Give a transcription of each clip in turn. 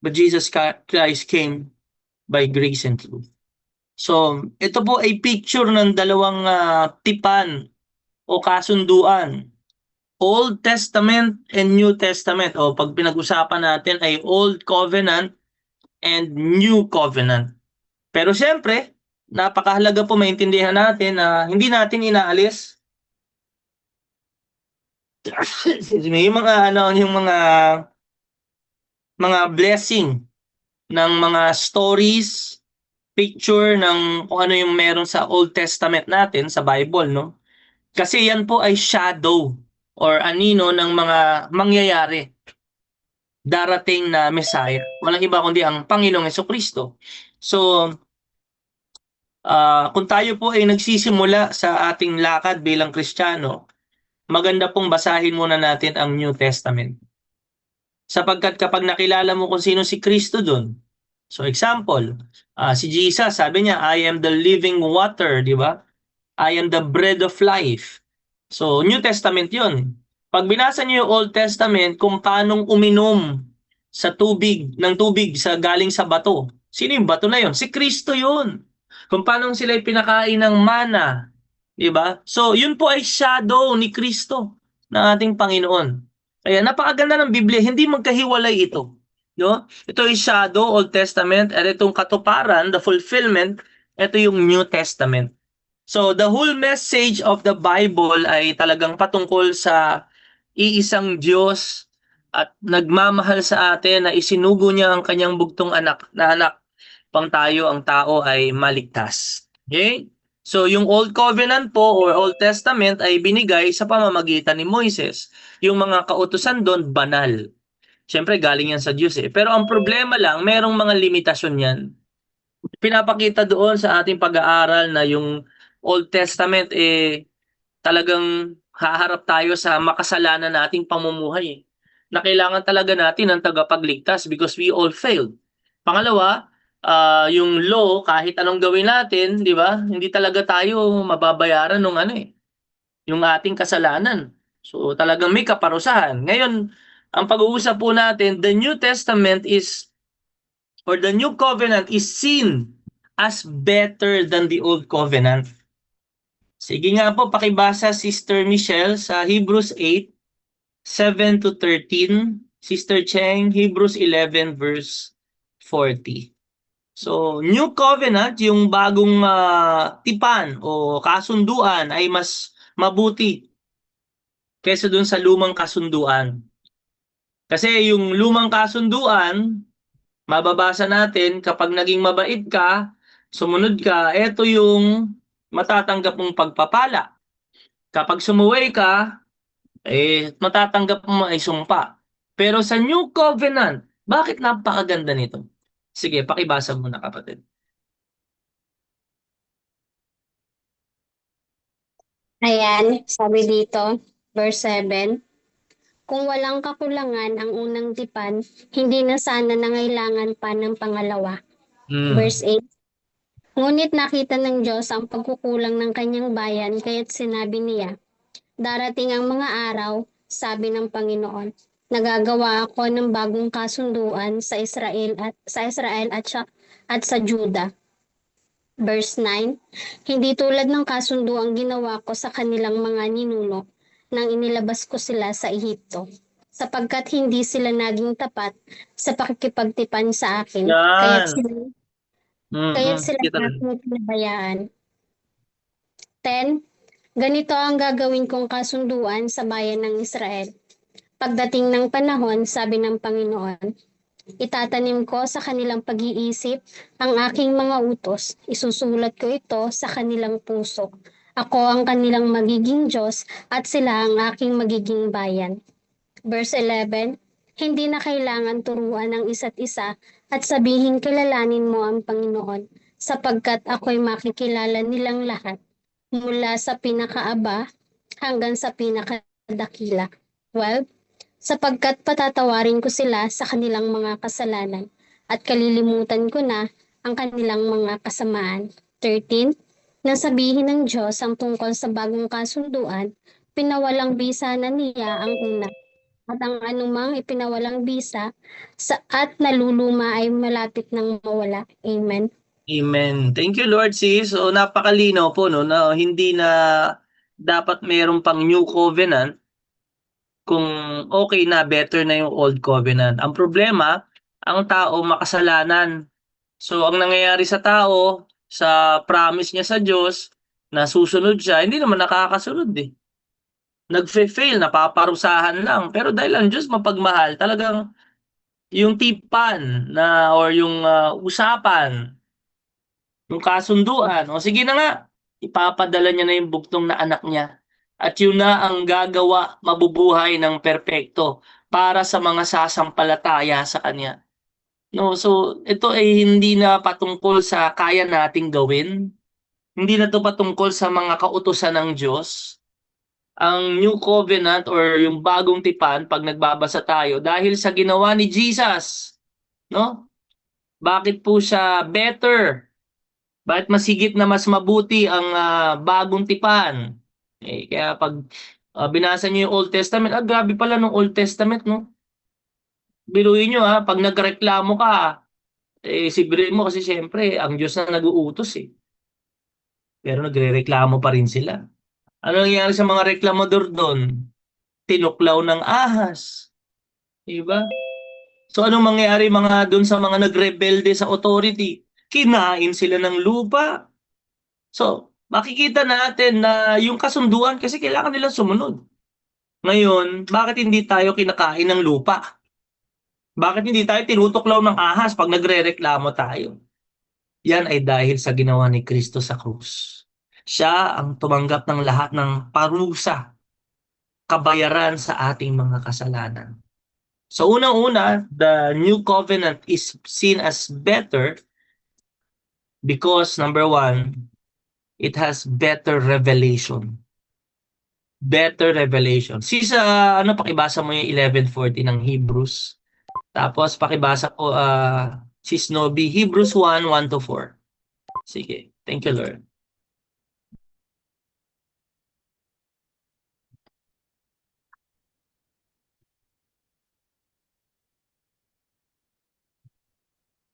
but Jesus Christ came by grace and truth. So, ito po ay picture ng dalawang tipan o kasunduan. Old Testament and New Testament. O pag pinag-usapan natin ay Old Covenant and New Covenant. Pero siyempre, napakahalaga po maintindihan natin na hindi natin inaalis yung mga blessing ng mga stories, picture ng kung ano yung meron sa Old Testament natin sa Bible, no? Kasi yan po ay shadow or anino ng mga mangyayari darating na Messiah. Walang iba kundi ang Panginoong Hesukristo. So, kung tayo po ay nagsisimula sa ating lakad bilang Kristiyano, maganda pong basahin muna natin ang New Testament. Sapagkat kapag nakilala mo kung sino si Kristo doon, so example, si Jesus, sabi niya, I am the living water, di ba? I am the bread of life. So, New Testament yun. Pag binasa niyo yung Old Testament, kung paanong uminom ng tubig sa galing sa bato. Sino yung bato na yun? Si Kristo yun. Kung paanong sila pinakain ng mana. Di ba? So, yun po ay shadow ni Kristo ng ating Panginoon. Kaya napakaganda ng Biblia, hindi magkahiwalay ito. No? Ito ay shadow, Old Testament, at itong katuparan, the fulfillment, ito yung New Testament. So, the whole message of the Bible ay talagang patungkol sa iisang Diyos at nagmamahal sa atin na isinugo niya ang kanyang bugtong anak pang tayo, ang tao ay maligtas. Okay? So, yung Old Covenant po or Old Testament ay binigay sa pamamagitan ni Moises. Yung mga kautusan doon, banal. Siyempre, galing yan sa Diyos eh. Pero ang problema lang, merong mga limitasyon yan. Pinapakita doon sa ating pag-aaral na yung Old Testament talagang haharap tayo sa makasalanan nating pamumuhay. Na kailangan talaga natin ng tagapagligtas because we all failed. Pangalawa, yung law, kahit anong gawin natin, di ba? Hindi talaga tayo mababayaran ng yung ating kasalanan. So talagang may kaparusahan. Ngayon, ang pag-uusap po natin, the New Testament is, or the New Covenant is seen as better than the Old Covenant. Sige nga po, pakibasa Sister Michelle sa Hebrews 8, 7 to 13. Sister Cheng, Hebrews 11 verse 40. So, New Covenant, yung bagong tipan o kasunduan ay mas mabuti kaysa dun sa lumang kasunduan. Kasi yung lumang kasunduan, mababasa natin kapag naging mabait ka, sumunod ka, eto yung matatanggap mong pagpapala. Kapag sumuway ka, matatanggap mo ay sumpa. Pero sa New Covenant, bakit napakaganda nito? Sige, pakibasa muna kapatid. Ayan, sabi dito, verse 7, kung walang kakulangan ang unang tipan, hindi na sana nangailangan pa ng pangalawa. Verse 8, ngunit nakita ng Diyos ang pagkukulang ng kanyang bayan, kaya't sinabi niya, darating ang mga araw, sabi ng Panginoon, nagagawa ako ng bagong kasunduan sa Israel at sa Juda. Verse 9, hindi tulad ng kasunduang ginawa ko sa kanilang mga ninuno nang inilabas ko sila sa Ehipto, sapagkat hindi sila naging tapat sa pakikipagtipan sa akin, kaya't sila aking pinabayaan. 10, ganito ang gagawin kong kasunduan sa bayan ng Israel. Pagdating ng panahon, sabi ng Panginoon, itatanim ko sa kanilang pag-iisip ang aking mga utos. Isusulat ko ito sa kanilang puso. Ako ang kanilang magiging Diyos at sila ang aking magiging bayan. Verse 11, hindi na kailangan turuan ng isa't isa at sabihin kilalanin mo ang Panginoon, sapagkat ako'y makikilala nilang lahat, mula sa pinakaaba hanggang sa pinakadakila. 12, sapagkat patatawarin ko sila sa kanilang mga kasalanan at kalilimutan ko na ang kanilang mga kasamaan. 13, nang sabihin ng Diyos ang tungkol sa bagong kasunduan, pinawalang bisa na niya ang una. at ang anumang ipinawalang bisa at naluluma ay malapit nang mawala. Amen. Amen. Thank you, Lord, sis. So, napakalinaw po, no, na hindi na dapat mayroon pang new covenant kung okay na, better na yung old covenant. Ang problema, ang tao makasalanan. So, ang nangyayari sa tao, sa promise niya sa Diyos, na susunod siya, hindi naman nakakasunod eh. Nagfe-fail, napaparusahan lang. Pero dahil ang Diyos mapagmahal, talagang yung tipan na or yung usapan, yung kasunduan, o sige na nga, ipapadala niya na yung bugtong na anak niya. At yun na ang gagawa, mabubuhay ng perpekto para sa mga sasampalataya sa kanya. No, so ito ay hindi na patungkol sa kaya nating gawin. Hindi na 'to patungkol sa mga kautusan ng Diyos. Ang New Covenant or yung bagong tipan 'pag nagbabasa tayo dahil sa ginawa ni Jesus, no? Bakit po siya better? Bakit mas higit na mas mabuti ang bagong tipan? Kaya 'pag binasa niyo yung Old Testament, grabe pala nung Old Testament, no? Biruin niyo 'pag nagreklamo ka, sibrihin mo kasi siyempre ang Diyos na nag-uutos eh. Pero nagrereklamo pa rin sila. Ano nangyari sa mga reklamador doon? Tinuklaw ng ahas. Diba? So anong mangyari mga doon sa mga nagrebelde sa authority? Kinain sila ng lupa. So makikita natin na yung kasunduan kasi kailangan nilang sumunod. Ngayon, bakit hindi tayo kinakain ng lupa? Bakit hindi tayo tinutuklaw ng ahas pag nagrereklamo tayo? Yan ay dahil sa ginawa ni Kristo sa krus. Siya ang tumanggap ng lahat ng parusa, kabayaran sa ating mga kasalanan. So unang-una, the new covenant is seen as better because number one, it has better revelation. Better revelation. Ano pakibasa mo yung 11:40 ng Hebrews. Tapos pakibasa ko si Snoby, Hebrews 1:1 to 4. Sige. Thank you, Lord.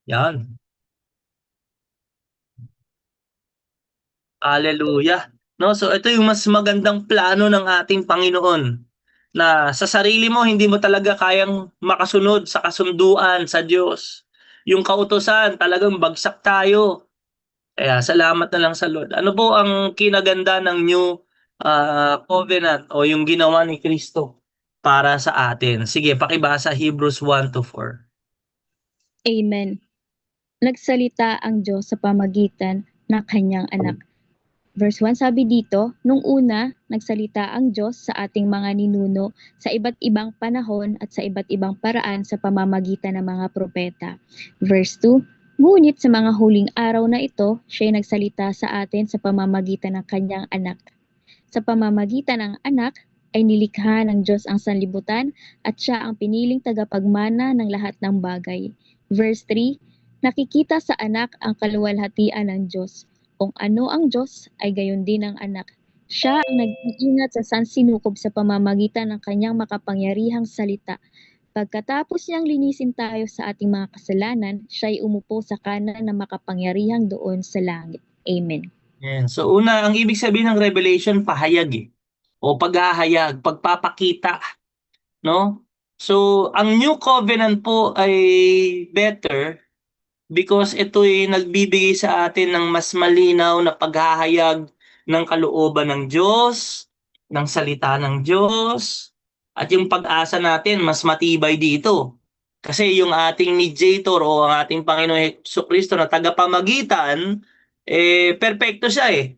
Yan. Hallelujah. No, so ito yung mas magandang plano ng ating Panginoon na sa sarili mo hindi mo talaga kayang makasunod sa kasunduan sa Diyos. Yung kautusan, talagang bagsak tayo. Kaya salamat na lang sa Lord. Ano po ang kinaganda ng new covenant o yung ginawa ni Kristo para sa atin? Sige, pakibasa Hebrews 1 to 4. Amen. Nagsalita ang Diyos sa pamagitan ng kanyang anak. Verse 1 sabi dito, nung una, nagsalita ang Diyos sa ating mga ninuno sa iba't ibang panahon at sa iba't ibang paraan sa pamamagitan ng mga propeta. Verse 2, ngunit sa mga huling araw na ito, siya'y nagsalita sa atin sa pamamagitan ng kanyang anak. Sa pamamagitan ng anak, ay nilikha ng Diyos ang sanlibutan at siya ang piniling tagapagmana ng lahat ng bagay. Verse 3, nakikita sa anak ang kaluwalhatian ng Diyos. Kung ano ang Diyos, ay gayon din ang anak. Siya ang nag-iingat sa sansinukob sa pamamagitan ng kanyang makapangyarihang salita. Pagkatapos niyang linisin tayo sa ating mga kasalanan, siya'y umupo sa kanan ng makapangyarihang doon sa langit. Amen. Yan. So una, ang ibig sabihin ng revelation, pahayag o paghahayag, pagpapakita, no? So ang new covenant po ay better because ito'y nagbibigay sa atin ng mas malinaw na paghahayag ng kalooban ng Diyos, ng salita ng Diyos, at yung pag-asa natin mas matibay dito. Kasi yung ating mediator o ang ating Panginoong Jesucristo na tagapamagitan, perpekto siya eh.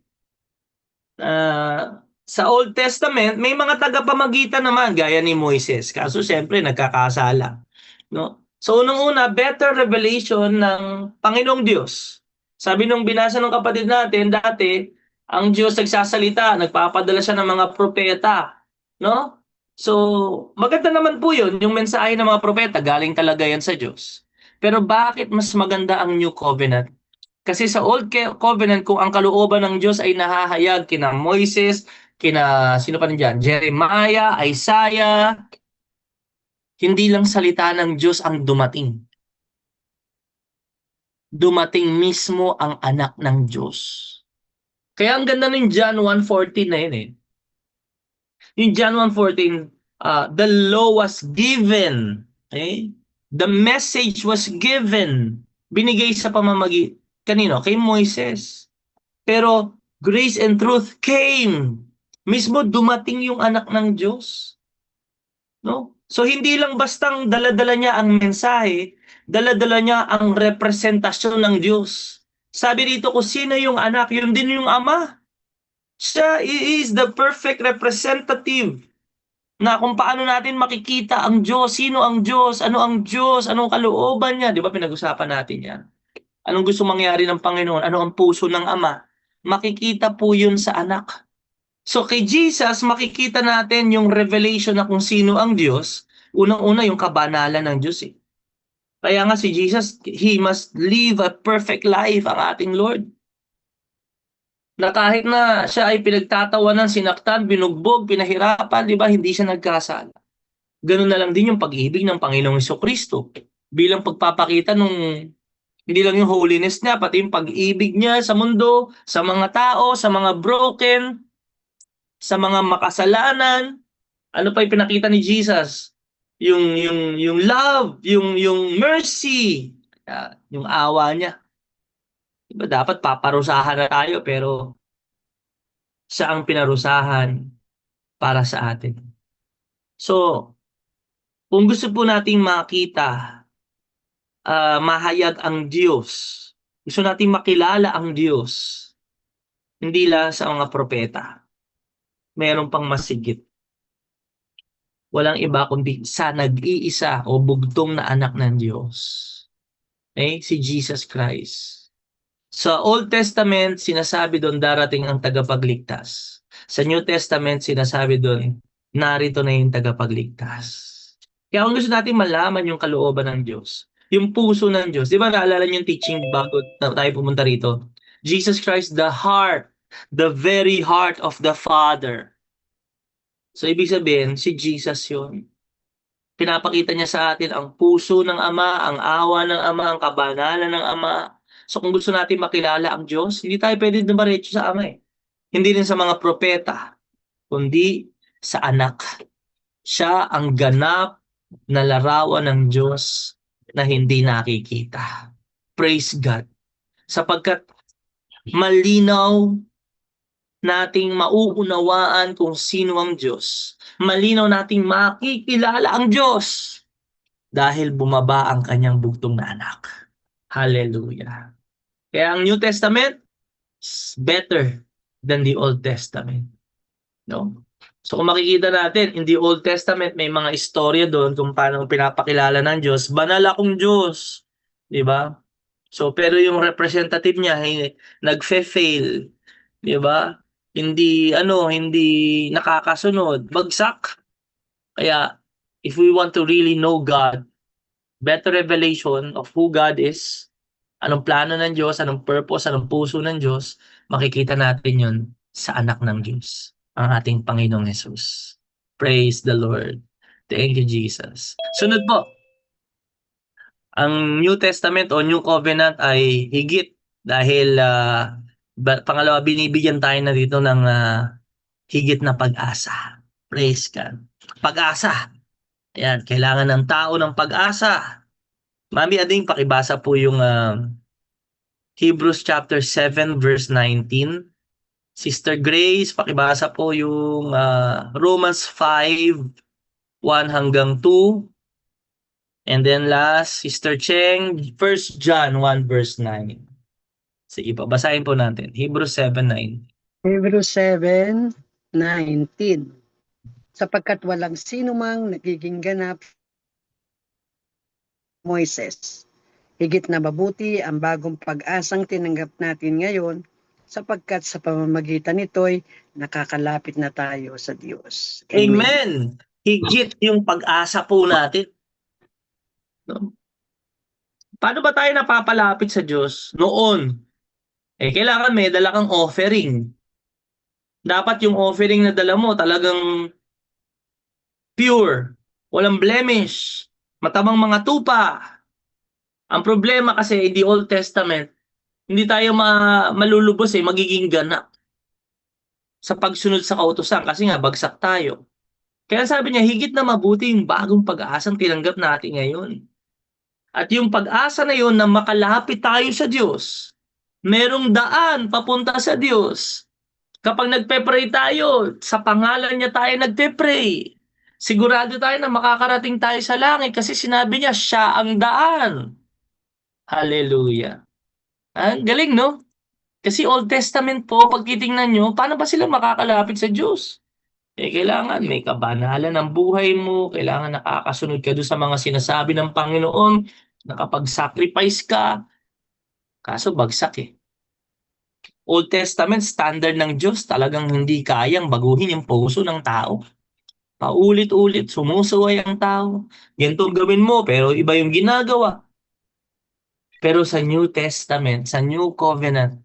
Sa Old Testament, may mga tagapamagitan naman gaya ni Moises. Kaso siyempre nagkakasala, no? So unang-una, better revelation ng Panginoong Diyos. Sabi nung binasa ng kapatid natin dati, ang Diyos nagsasalita, nagpapadala siya ng mga propeta, no? So maganda naman po 'yun, yung mensahe ng mga propeta galing talaga yan sa Diyos. Pero bakit mas maganda ang New Covenant? Kasi sa Old Covenant, kung ang kalooban ng Diyos ay nahahayag kina Moises, kina sino pa rin dyan? Jeremiah, Isaiah, Hindi lang salita ng Diyos ang dumating. Dumating mismo ang anak ng Diyos. Kaya ang ganda ng John 1:14 na yun eh. Yung John 1:14, the law was given. Okay? The message was given. Binigay sa pamamagi. Kanino? Kay Moises. Pero grace and truth came. Mismo dumating yung anak ng Diyos. No? So hindi lang bastang dala-dala niya ang mensahe, dala-dala niya ang representasyon ng Diyos. Sabi dito kung sino yung anak, yun din yung ama. Siya is the perfect representative na kung paano natin makikita ang Diyos, sino ang Diyos, anong kalooban niya. Di ba pinag-usapan natin yan? Anong gusto mangyari ng Panginoon? Ano ang puso ng Ama? Makikita po yun sa anak. So kay Jesus, makikita natin yung revelation na kung sino ang Diyos. Unang-una yung kabanalan ng Diyos eh. Kaya nga si Jesus, He must live a perfect life, ang ating Lord. Na kahit na siya ay pinagtatawanan, sinaktan, binugbog, pinahirapan, di ba, hindi siya nagkasala. Ganun na lang din yung pag-ibig ng Panginoong Jesucristo. Bilang pagpapakita nung hindi lang yung holiness niya, pati yung pag-ibig niya sa mundo, sa mga tao, sa mga broken, sa mga makasalanan. Ano pa yung pinakita ni Jesus? Yung love, yung mercy, yung awa niya. Diba dapat paparusahan na tayo pero siya ang pinarusahan para sa atin. So, kung gusto po nating makita, mahayag ang Diyos, gusto nating makilala ang Diyos, hindi lang sa mga propeta, meron pang masigit. Walang iba kundi sa nag-iisa o bugtong na anak ng Diyos. Okay? Si Jesus Christ. Sa Old Testament, sinasabi doon darating ang tagapagligtas. Sa New Testament, sinasabi doon, narito na yung tagapagligtas. Kaya kung gusto natin malaman yung kalooban ng Diyos, yung puso ng Diyos, di ba naalala niyo yung teaching bago tayo pumunta rito? Jesus Christ, the heart, the very heart of the Father. So ibig sabihin, si Jesus yun. Pinapakita niya sa atin ang puso ng Ama, ang awa ng Ama, ang kabanalan ng Ama. So kung gusto natin makilala ang Diyos, hindi tayo pwede dumaretso sa Ama eh. Hindi rin sa mga propeta, kundi sa anak. Siya ang ganap na larawan ng Diyos na hindi nakikita. Praise God. Sapagkat malinaw nating mauunawaan kung sino ang Diyos. Malinaw nating makikilala ang Diyos dahil bumaba ang kanyang bugtong na anak. Hallelujah. Kaya ang New Testament is better than the Old Testament. No? So kung makikita natin, in the Old Testament, may mga istorya doon kung paano pinapakilala ng Diyos. Banal akong Diyos. Diba? So, pero yung representative niya, nagfe-fail. Diba? Hindi nakakasunod. Bagsak. Kaya, if we want to really know God, better revelation of who God is, anong plano ng Diyos, anong purpose, anong puso ng Diyos, makikita natin yun sa anak ng Diyos, ang ating Panginoong Jesus. Praise the Lord. Thank you, Jesus. Sunod po, ang New Testament o New Covenant ay higit dahil pangalawa, binibigyan tayo na dito ng higit na pag-asa. Praise God. Pag-asa. Ayan, kailangan ng tao ng pag-asa. Mami Ading, pakibasa po yung Hebrews chapter 7 verse 19. Sister Grace, pakibasa po yung Romans 5, 1 hanggang 2. And then last, Sister Cheng, 1 John 1 verse 9. Sige, basahin po natin. Hebrews 7:9. Hebrews 7:19. Sapagkat walang sino mang nagiging ganap Moises. Higit na mabuti ang bagong pag-asang tinanggap natin ngayon sapagkat sa pamamagitan nito'y nakakalapit na tayo sa Diyos. Amen. Higit yung pag-asa po natin. No? Paano ba tayo napapalapit sa Diyos noon? Kailangan may dala kang offering. Dapat yung offering na dala mo talagang pure, walang blemish, matamang mga tupa. Ang problema kasi in the Old Testament, hindi tayo malulubos magiging ganap sa pagsunod sa kautusan kasi nga bagsak tayo. Kaya sabi niya, higit na mabuti yung bagong pag-aasang tinanggap natin ngayon. At yung pag-asa na yun na makalapit tayo sa Diyos, merong daan papunta sa Diyos. Kapag nagpe-pray tayo, sa pangalan niya tayo nagpe-pray. Sigurado tayo na makakarating tayo sa langit kasi sinabi niya, siya ang daan. Hallelujah. Galing, no? Kasi Old Testament po, pag titingnan nyo, paano ba sila makakalapit sa Diyos? Kailangan may kabanalan ng buhay mo, kailangan nakakasunod ka doon sa mga sinasabi ng Panginoon, nakapag-sacrifice ka, kaso bagsak Old Testament, standard ng Diyos, talagang hindi kayang baguhin yung puso ng tao. Paulit-ulit, sumusuway ang tao. Ganito gawin mo, pero iba yung ginagawa. Pero sa New Testament, sa New Covenant,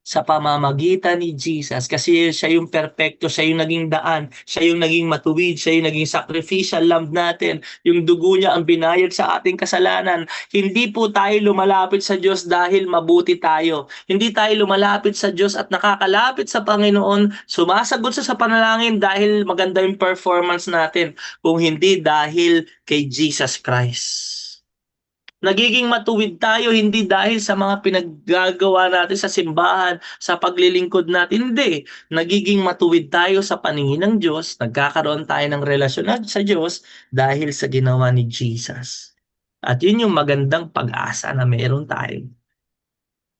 sa pamamagitan ni Jesus, kasi siya yung perpekto, siya yung naging daan, siya yung naging matuwid, siya yung naging sacrificial lamb natin, yung dugo niya ang binayad sa ating kasalanan. Hindi po tayo lumalapit sa Diyos dahil mabuti tayo. Hindi tayo lumalapit sa Diyos at nakakalapit sa Panginoon, sumasagot sa panalangin dahil maganda yung performance natin, kung hindi dahil kay Jesus Christ. Nagiging matuwid tayo hindi dahil sa mga pinaggagawa natin sa simbahan, sa paglilingkod natin. Hindi. Nagiging matuwid tayo sa paningin ng Diyos, nagkakaroon tayo ng relasyon sa Diyos dahil sa ginawa ni Jesus. At yun yung magandang pag-asa na meron tayo.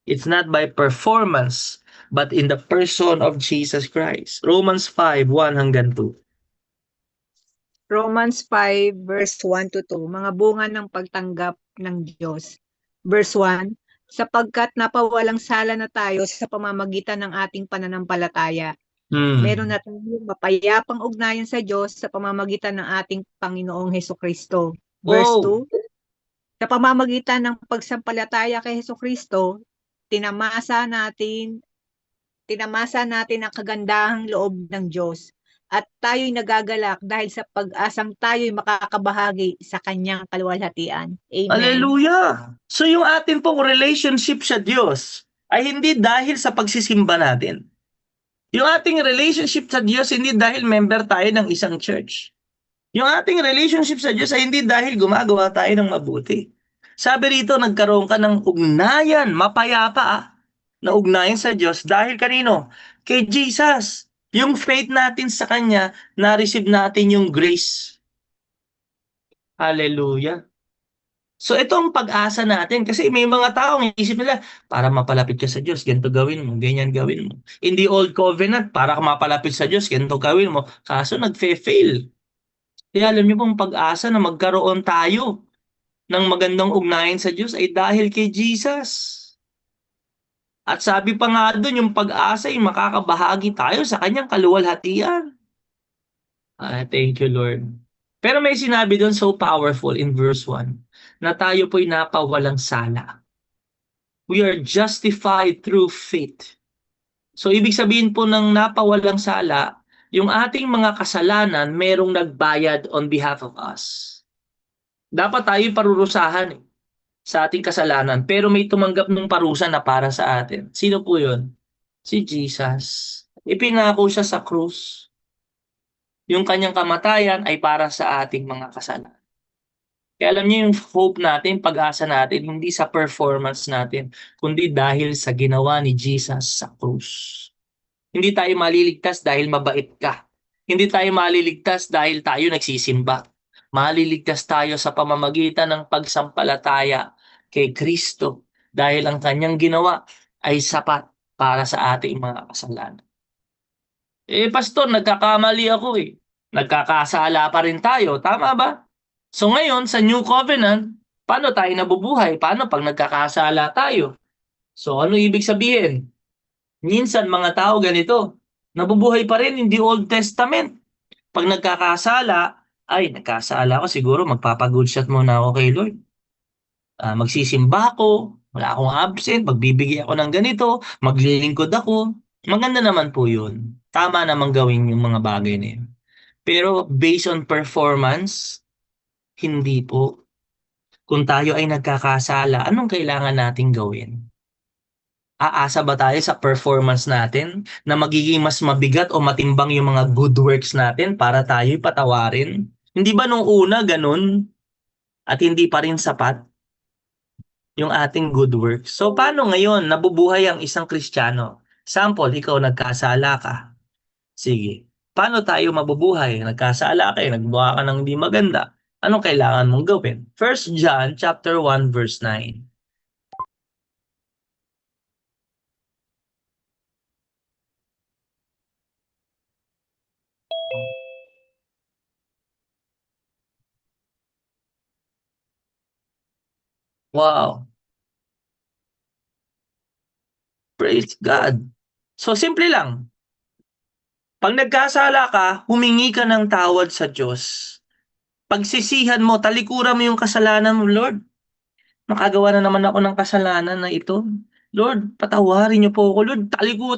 It's not by performance, but in the person of Jesus Christ. Romans 5:1-2. Romans 5 verse 1 to 2, mga bunga ng pagtanggap ng Diyos. Verse 1, sapagkat napawalang sala na tayo sa pamamagitan ng ating pananampalataya. Meron na tayong mapayapang ugnayan sa Diyos sa pamamagitan ng ating Panginoong Hesukristo. Verse 2, sa pamamagitan ng pagsampalataya kay Hesukristo, tinamasa natin ang kagandahang loob ng Diyos. At tayo'y nagagalak dahil sa pag-asang tayo'y makakabahagi sa kanyang kaluwalhatian. Amen. Hallelujah! So yung atin pong relationship sa Diyos ay hindi dahil sa pagsisimba natin. Yung ating relationship sa Diyos hindi dahil member tayo ng isang church. Yung ating relationship sa Diyos ay hindi dahil gumagawa tayo ng mabuti. Sabi rito, nagkaroon ka ng ugnayan, mapayapa na ugnayan sa Diyos dahil kanino? Kay Jesus. Yung faith natin sa Kanya, na-receive natin yung grace. Hallelujah. So ito ang pag-asa natin kasi may mga taong isip nila, para mapalapit ka sa Diyos, ganito gawin mo, ganyan gawin mo. In the Old Covenant, para mapalapit sa Diyos, ganito gawin mo. Kaso nagfe-fail. Kaya alam niyo pong pag-asa na magkaroon tayo ng magandang ugnayan sa Diyos ay dahil kay Jesus. At sabi pa nga doon, yung pag-asa ay makakabahagi tayo sa kanyang kaluwalhatian. Thank you, Lord. Pero may sinabi doon so powerful in verse 1 na tayo po'y napawalang sala. We are justified through faith. So ibig sabihin po ng napawalang sala, yung ating mga kasalanan merong nagbayad on behalf of us. Dapat tayo parurusahan sa ating kasalanan, pero may tumanggap ng parusa na para sa atin. Sino po yun? Si Jesus. Ipinako siya sa krus. Yung kanyang kamatayan ay para sa ating mga kasalanan. Kaya alam niyo yung hope natin, pag-asa natin, hindi sa performance natin, kundi dahil sa ginawa ni Jesus sa krus. Hindi tayo maliligtas dahil mabait ka. Hindi tayo maliligtas dahil tayo nagsisimba. Maliligtas tayo sa pamamagitan ng pagsampalataya kay Kristo dahil ang kanyang ginawa ay sapat para sa ating mga kasalanan. Pastor, nagkakamali ako Nagkakasala pa rin tayo, tama ba? So ngayon, sa New Covenant, paano tayo nabubuhay? Paano pag nagkakasala tayo? So ano ibig sabihin? Minsan mga tao ganito, nabubuhay pa rin in the Old Testament. Pag nagkakasala, nagkasala ako, siguro magpapag-good shot muna ako kay Lord. Magsisimba ako, wala akong absent, magbibigay ako ng ganito, maglilingkod ako. Maganda naman po yun. Tama namang gawin yung mga bagay na yun. Pero based on performance, hindi po. Kung tayo ay nagkakasala, anong kailangan nating gawin? Aasa ba tayo sa performance natin na magiging mas mabigat o matimbang yung mga good works natin para tayo'y patawarin? Hindi ba nung una ganun at hindi pa rin sapat yung ating good works? So paano ngayon nabubuhay ang isang Kristiyano? Sample, ikaw nagkasala ka. Sige. Paano tayo mabubuhay? Nagkasala ka, nagbuha ka ng hindi maganda. Anong kailangan mong gawin? 1 John chapter 1 verse 9. Wow. Praise God. So simple lang. Pag nagkasala ka, humingi ka ng tawad sa Diyos. Pagsisihan mo, talikuran mo yung kasalanan mo, Lord. Nakagawa na naman ako ng kasalanan na ito. Lord, patawarin niyo po ako. Lord,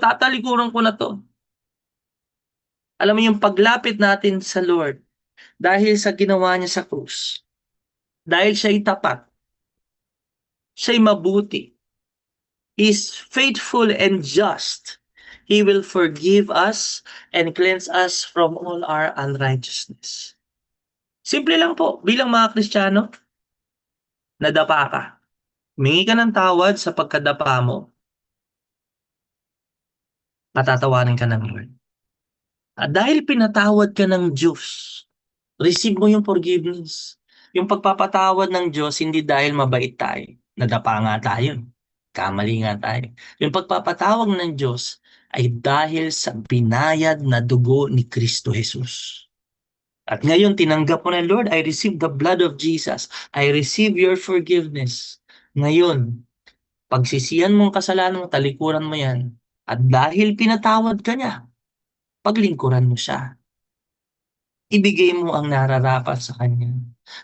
tatalikuran ko na to. Alam mo yung paglapit natin sa Lord, dahil sa ginawa niya sa krus, dahil siya'y tapat, siya'y mabuti, is faithful and just, He will forgive us and cleanse us from all our unrighteousness. Simple lang po, bilang mga Kristiyano, nadapa ka. Humingi ka ng tawad sa pagkadapa mo, patatawarin ka ng Lord. At dahil pinatawad ka ng Diyos, receive mo yung forgiveness. Yung pagpapatawad ng Diyos, hindi dahil mabait tayo. Nadapa nga tayo. Kamali nga tayo. Yung pagpapatawag ng Diyos ay dahil sa binayad na dugo ni Kristo Jesus. At ngayon, tinanggap mo na, Lord, I receive the blood of Jesus. I receive your forgiveness. Ngayon, pagsisihan mong kasalanan mo, talikuran mo yan. At dahil pinatawad ka niya, paglingkuran mo siya. Ibigay mo ang nararapat sa kanya.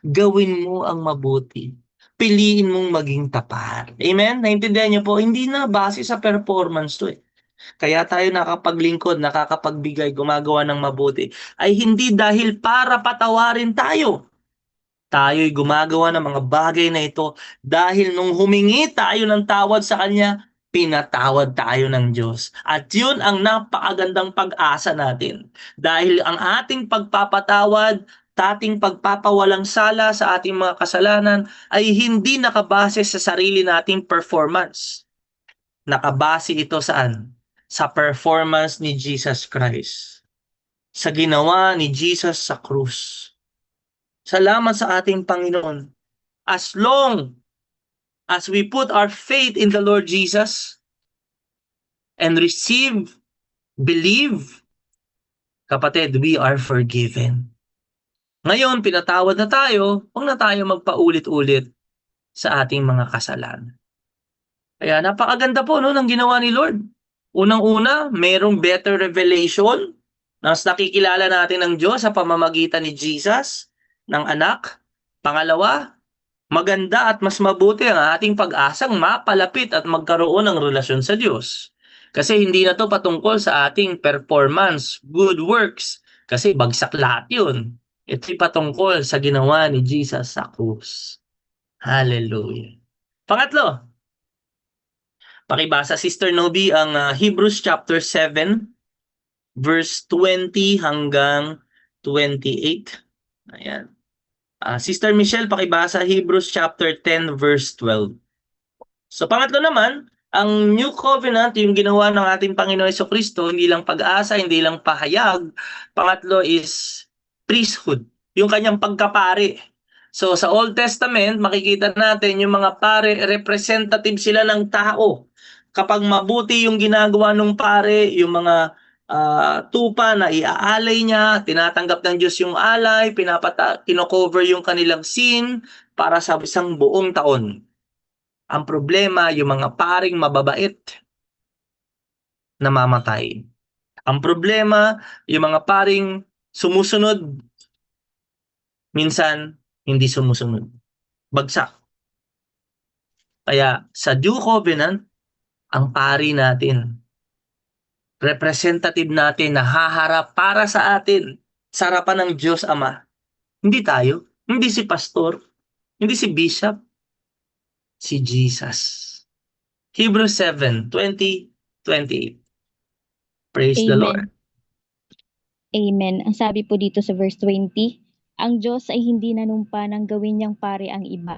Gawin mo ang mabuti. Piliin mong maging tapat. Amen? Naintindihan niyo po, hindi na base sa performance to eh. Kaya tayo nakapaglingkod, nakakapagbigay, gumagawa ng mabuti, ay hindi dahil para patawarin tayo. Tayo'y gumagawa ng mga bagay na ito dahil nung humingi tayo ng tawad sa Kanya, pinatawad tayo ng Diyos. At yun ang napakagandang pag-asa natin. Dahil ang ating pagpapatawad, ating pagpapawalang sala sa ating mga kasalanan ay hindi nakabase sa sarili nating performance. Nakabase ito saan? Sa performance ni Jesus Christ. Sa ginawa ni Jesus sa krus. Salamat sa ating Panginoon. As long as we put our faith in the Lord Jesus and receive, believe, kapatid, we are forgiven. Ngayon, pinatawad na tayo, huwag na tayo magpaulit-ulit sa ating mga kasalanan. Kaya napakaganda po ng ginawa ni Lord. Unang-una, mayroong better revelation. Mas nakikilala natin ng Diyos sa pamamagitan ni Jesus, ng anak. Pangalawa, maganda at mas mabuti ang ating pag-asang mapalapit at magkaroon ng relasyon sa Diyos. Kasi hindi na to patungkol sa ating performance, good works. Kasi bagsak lahat yun. Ito'y patungkol sa ginawa ni Jesus sa krus. Hallelujah. Pangatlo, pakibasa Sister Nobi ang Hebrews chapter 7 verse 20 hanggang 28. Ayan. Sister Michelle, pakibasa Hebrews chapter 10 verse 12. So pangatlo naman, ang New Covenant, yung ginawa ng ating Panginoon Jesucristo, hindi lang pag-asa, hindi lang pahayag. Pangatlo is priesthood, yung kanyang pagkapari. So sa Old Testament, makikita natin yung mga pare, representative sila ng tao. Kapag mabuti yung ginagawa ng pare, yung mga tupa na iaalay niya, tinatanggap ng Diyos yung alay, kino-cover yung kanilang sin para sa isang buong taon. Ang problema, yung mga paring mababait, namamatay. Ang problema, yung mga paring sumusunod, minsan hindi sumusunod. Bagsak. Kaya sa New Covenant, ang pari natin, representative natin na haharap para sa atin sa harapan ng Diyos Ama. Hindi tayo, hindi si pastor, hindi si bishop, si Jesus. Hebrews 7:20-28. Praise the Lord. Amen. Ang sabi po dito sa verse 20, ang Diyos ay hindi nanumpa ng gawin niyang pari ang iba.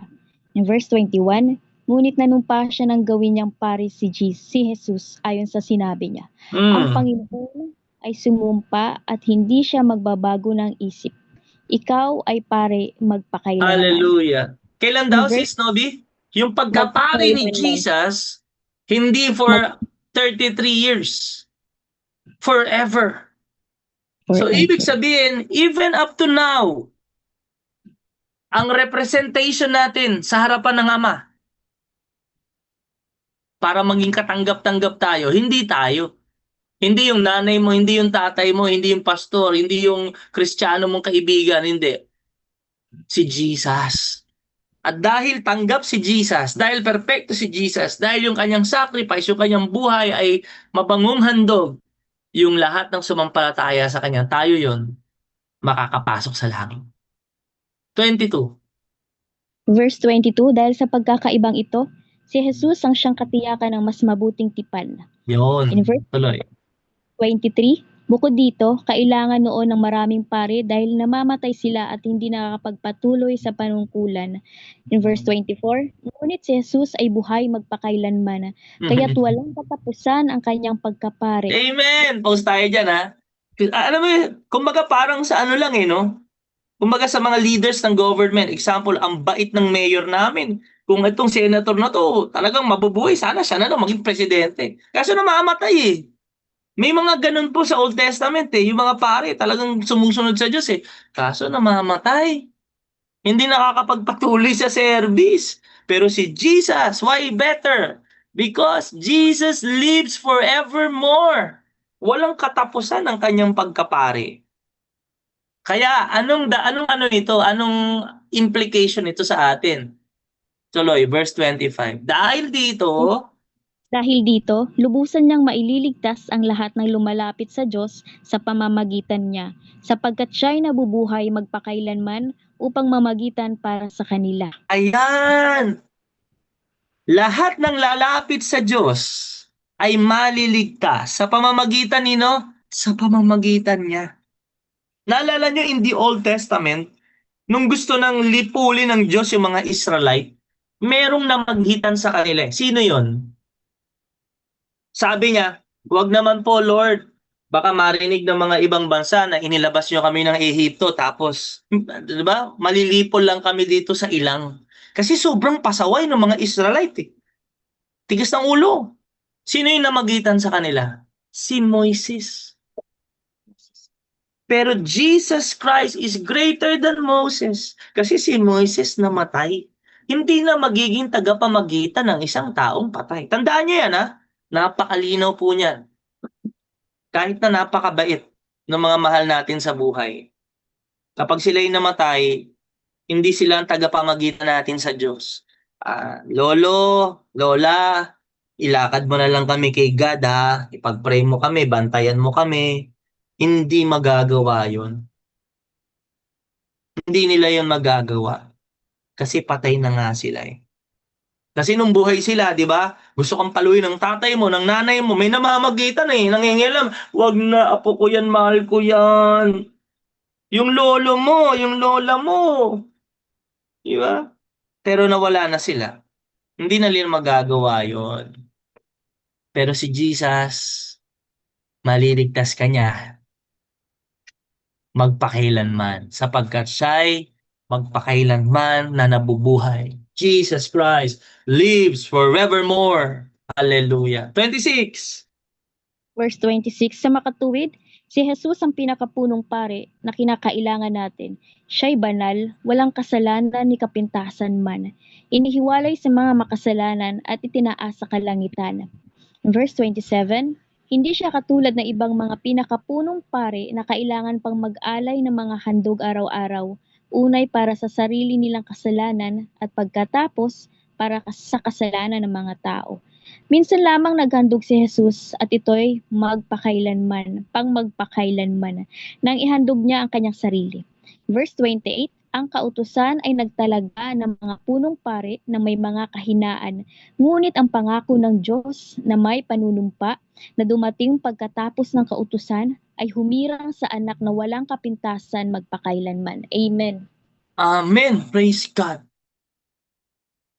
In verse 21, ngunit nanumpa siya ng gawin niyang pari si Jesus ayon sa sinabi niya. Ang Panginoon ay sumumpa at hindi siya magbabago ng isip. Ikaw ay pare magpakailanman. Hallelujah. Kailan daw, In Sis Nobi? Yung pagkapari ni Jesus, hindi for 33 years. Forever. So, ibig sabihin, even up to now, ang representation natin sa harapan ng Ama, para maging katanggap-tanggap tayo, hindi tayo. Hindi yung nanay mo, hindi yung tatay mo, hindi yung pastor, hindi yung Kristiyano mong kaibigan, hindi. Si Jesus. At dahil tanggap si Jesus, dahil perfecto si Jesus, dahil yung kanyang sacrifice, yung kanyang buhay ay mabangong handog, yung lahat ng sumampalataya sa kanya, tayo yon makakapasok sa langit. 22. Verse 22, dahil sa pagkakaibang ito, si Jesus ang siyang katiyakan ng mas mabuting tipan. Yun. In verse Tuloy. 23, bukod dito, kailangan noon ng maraming pari dahil namamatay sila at hindi nakakapagpatuloy sa panungkulan. In verse 24, ngunit si Jesus ay buhay magpakailanman, kaya't walang katapusan ang kanyang pagkapari. Amen! Post tayo dyan, ha? Alam mo, kumbaga parang sa ano lang no? Kumbaga sa mga leaders ng government, example, ang bait ng mayor namin. Kung itong senator na to, talagang mabubuhay, sana siya na lang maging presidente. Kaso namamatay May mga ganun po sa Old Testament yung mga pare talagang sumusunod sa Diyos Kaso namamatay. Hindi nakakapagpatuloy sa service. Pero si Jesus, why better? Because Jesus lives forevermore. Walang katapusan ang kanyang pagkapare. Kaya anong nito? Anong implication nito sa atin? Tuloy, verse 25. Dahil dito, lubusan niyang maililigtas ang lahat ng lumalapit sa Diyos sa pamamagitan niya, sapagkat siya'y nabubuhay magpakailanman upang mamagitan para sa kanila. Ayan! Lahat ng lalapit sa Diyos ay maliligtas sa pamamagitan sa pamamagitan niya. Naalala niyo in the Old Testament, nung gusto nang lipulin ng Diyos yung mga Israelite, merong namagitan sa kanila. Sino yon? Sabi niya, "Huwag naman po, Lord. Baka marinig ng mga ibang bansa na inilabas niyo kami ng Ehipto tapos, 'di ba? Malilipol lang kami dito sa ilang." Kasi sobrang pasaway ng mga Israelite Tigas ng ulo. Sino yung namagitan sa kanila? Si Moises. Pero Jesus Christ is greater than Moses. Kasi si Moises namatay. Hindi na magiging tagapamagitan ng isang taong patay. Tandaan niyo yan, Napakalinaw po niyan. Kahit na napakabait ng mga mahal natin sa buhay. Kapag sila'y namatay, hindi sila ang tagapamagitan natin sa Diyos. Lolo, lola, ilakad mo na lang kami kay God ipag-pray mo kami, bantayan mo kami. Hindi magagawa yun. Hindi nila yun magagawa. Kasi patay na nga sila Kasi nung buhay sila, di ba? Gusto kang paluin ng tatay mo, ng nanay mo, may namamagitan nangingialam. Wag na, apo ko yan, mahal ko yan. Yung lolo mo, yung lola mo. Di ba? Pero nawala na sila. Hindi na nila magagawa yon. Pero si Jesus, maliligtas ka niya magpakailanman sapagkat siya'y magpakailanman na nabubuhay. Jesus Christ lives forevermore. Hallelujah. 26. Verse 26, sa makatuwid, si Jesus ang pinakapunong pare na kinakailangan natin. Siya'y banal, walang kasalanan ni kapintasan man. Inihiwalay sa mga makasalanan at itinaas sa kalangitan. Verse 27, hindi siya katulad ng ibang mga pinakapunong pare na kailangan pang mag-alay ng mga handog araw-araw, unay para sa sarili nilang kasalanan at pagkatapos para sa kasalanan ng mga tao. Minsan lamang naghandog si Jesus at ito'y magpakailanman, nang ihandog niya ang kanyang sarili. Verse 28, ang kautusan ay nagtalaga ng mga punong pari na may mga kahinaan, ngunit ang pangako ng Diyos na may panunumpa na dumating pagkatapos ng kautusan ay humirang sa anak na walang kapintasan magpakailanman. Amen. Amen. Praise God.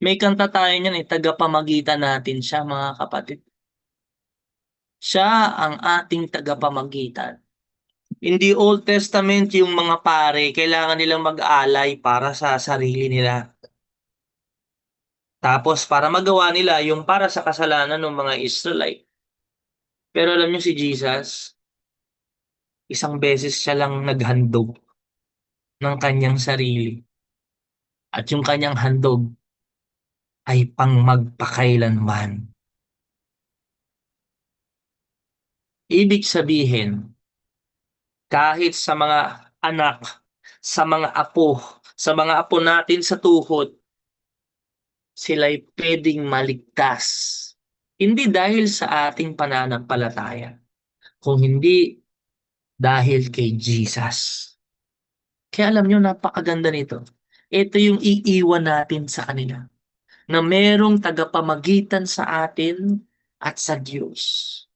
May kanta tayo niyan tagapamagitan natin siya, mga kapatid. Siya ang ating tagapamagitan. In the Old Testament, yung mga pare, kailangan nilang mag-alay para sa sarili nila. Tapos para magawa nila yung para sa kasalanan ng mga Israelite. Pero alam niyo si Jesus, isang beses siya lang naghandog ng kanyang sarili. At yung kanyang handog ay pang magpakailanman. Ibig sabihin, kahit sa mga anak, sa mga apo natin sa tuhod, sila'y pwedeng maligtas. Hindi dahil sa ating pananampalataya, kung hindi dahil kay Jesus. Kaya alam nyo, napakaganda nito. Ito yung iiwan natin sa kanila, na merong tagapamagitan sa atin at sa Diyos.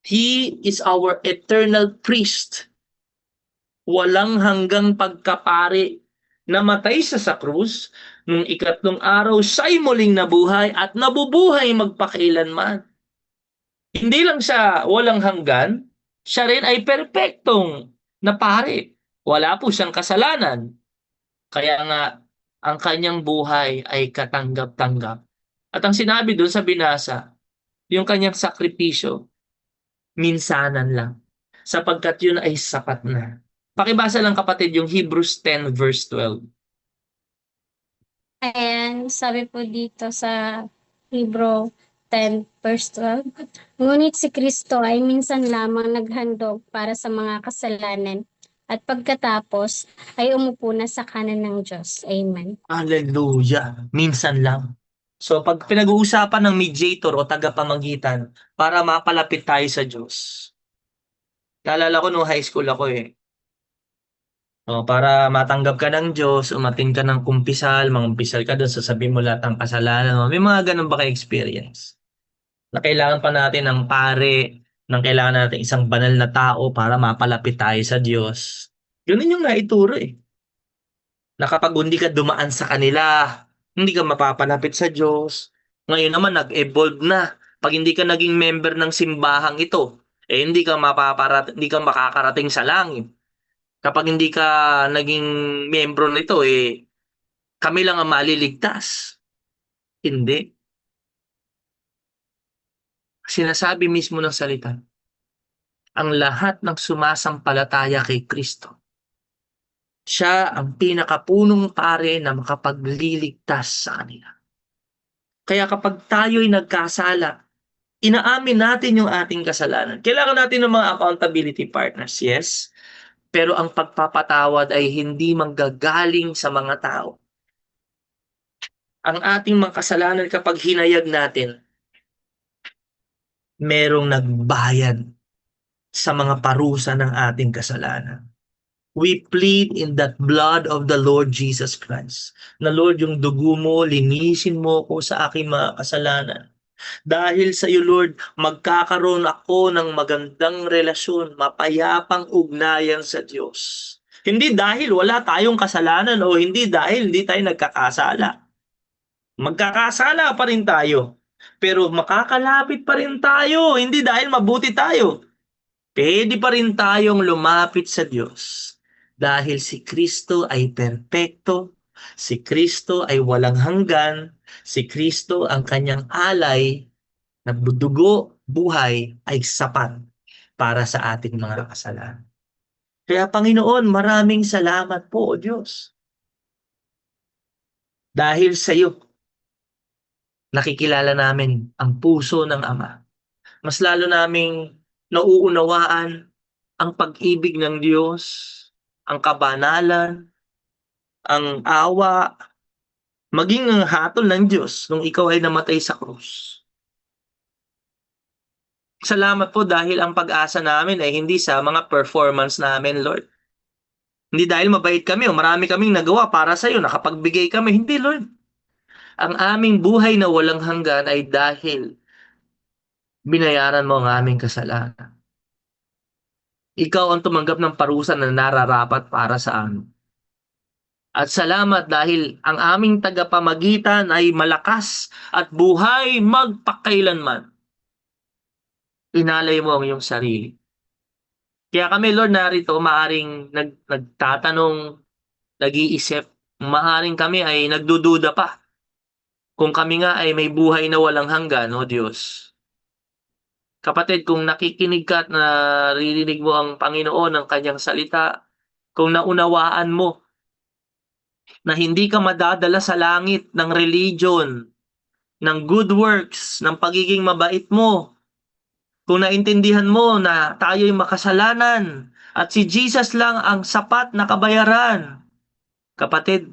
He is our eternal priest. Walang hanggang pagkapari, namatay sa krus, nung ikatlong araw siya'y muling nabuhay at nabubuhay magpakailanman. Hindi lang siya walang hanggan, siya rin ay perpektong na pari. Wala po siyang kasalanan. Kaya nga, ang kanyang buhay ay katanggap-tanggap. At ang sinabi doon sa binasa, yung kanyang sakripisyo, minsanan lang. Sapagkat yun ay sapat na. Pakibasa lang kapatid yung Hebrews 10 verse 12. Ayan, sabi po dito sa Hebrew 10 verse 12, ngunit si Kristo ay minsan lamang naghandog para sa mga kasalanan at pagkatapos ay umupo na sa kanan ng Diyos. Amen. Hallelujah. Minsan lang. So pag pinag-uusapan ng mediator o tagapamagitan para mapalapit tayo sa Diyos. Naalala ko nung high school ako para matanggap ka ng Diyos, umatin ka ng kumpisal, mangumpisal ka doon, sasabihin mo lahat ng kasalanan mo. May mga ganun ba ka-experience? Na kailangan pa natin ng pare, na kailangan natin isang banal na tao para mapalapit tayo sa Diyos. Yun yung naituro na kapag hindi ka dumaan sa kanila, hindi ka mapapalapit sa Diyos. Ngayon naman, nag-evolve na. Pag hindi ka naging member ng simbahang ito, hindi ka makakarating sa langit. Kapag hindi ka naging membro nito, kami lang ang maliligtas. Hindi. Sinasabi mismo ng salita, ang lahat ng sumasampalataya kay Kristo, siya ang pinakapunong pare na makapagliligtas sa kanila. Kaya kapag tayo'y nagkasala, inaamin natin yung ating kasalanan. Kailangan natin ng mga accountability partners, yes. Pero ang pagpapatawad ay hindi manggagaling sa mga tao. Ang ating mga kasalanan kapag hinayag natin, merong nagbayad sa mga parusa ng ating kasalanan. We plead in that blood of the Lord Jesus Christ. Na Lord, yung dugo mo, linisin mo ko sa aking mga kasalanan. Dahil sa iyo, Lord, magkakaroon ako ng magandang relasyon, mapayapang ugnayan sa Diyos. Hindi dahil wala tayong kasalanan o hindi dahil hindi tayo nagkakasala. Magkakasala pa rin tayo. Pero makakalapit pa rin tayo, hindi dahil mabuti tayo. Pwede pa rin tayong lumapit sa Diyos. Dahil si Kristo ay perpekto, si Kristo ay walang hanggan, si Kristo ang kanyang alay na dugo, buhay ay sapat para sa ating mga kasalanan. Kaya Panginoon, maraming salamat po, O Diyos. Dahil sa iyo, nakikilala namin ang puso ng Ama. Mas lalo naming nauunawaan ang pag-ibig ng Diyos, ang kabanalan, ang awa, maging ang hatol ng Diyos nung ikaw ay namatay sa krus. Salamat po dahil ang pag-asa namin ay hindi sa mga performance namin, Lord. Hindi dahil mabait kami o marami kaming nagawa para sa iyo, nakapagbigay kami. Hindi, Lord. Ang aming buhay na walang hanggan ay dahil binayaran mo ang aming kasalanan. Ikaw ang tumanggap ng parusa na nararapat para sa amin. At salamat dahil ang aming tagapamagitan ay malakas at buhay magpakailanman. Inalay mo ang iyong sarili. Kaya kami, Lord, narito, maaring nagtatanong, nag-iisip, maaring kami ay nagdududa pa. Kung kami nga ay may buhay na walang hanggan, o Diyos. Kapatid, kung nakikinig ka at naririnig mo ang Panginoon ng kanyang salita, kung naunawaan mo na hindi ka madadala sa langit ng religion, ng good works, ng pagiging mabait mo, kung naintindihan mo na tayo'y makasalanan at si Jesus lang ang sapat na kabayaran, kapatid,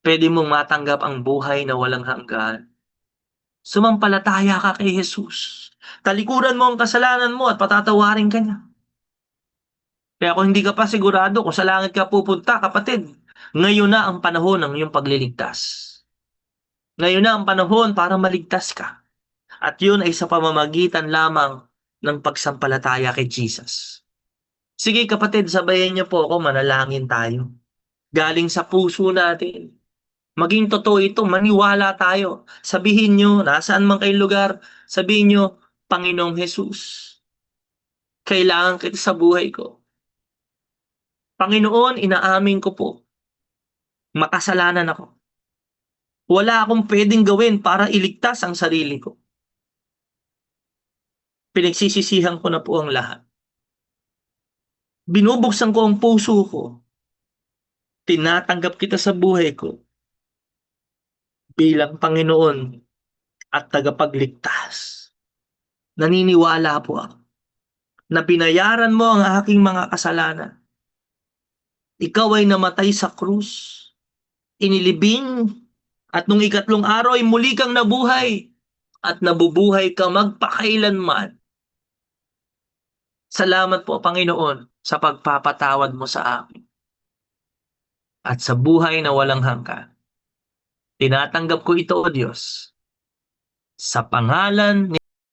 pwede mong matanggap ang buhay na walang hanggan. Sumampalataya ka kay Jesus. Talikuran mo ang kasalanan mo at patatawarin ka niya. Kaya kung hindi ka pa sigurado kung sa langit ka pupunta, kapatid, ngayon na ang panahon ng iyong pagliligtas. Ngayon na ang panahon para maligtas ka. At yun ay sa pamamagitan lamang ng pagsampalataya kay Jesus. Sige kapatid, sabayan niyo po ako, manalangin tayo. Galing sa puso natin. Maging totoo ito, maniwala tayo. Sabihin niyo, nasaan man kayong lugar, sabihin niyo, Panginoong Jesus, kailangan kita sa buhay ko. Panginoon, inaamin ko po, makasalanan ako. Wala akong pwedeng gawin para iligtas ang sarili ko. Pinagsisisihan ko na po ang lahat. Binubuksan ko ang puso ko. Tinatanggap kita sa buhay ko bilang Panginoon at tagapagligtas. Naniniwala po ako na binayaran mo ang aking mga kasalanan. Ikaw ay namatay sa krus, inilibing, at nung ikatlong araw ay muli kang nabuhay at nabubuhay ka magpakailanman. Salamat po, Panginoon, sa pagpapatawad mo sa akin. At sa buhay na walang hanggan. Tinatanggap ko ito, O Diyos, sa pangalan ni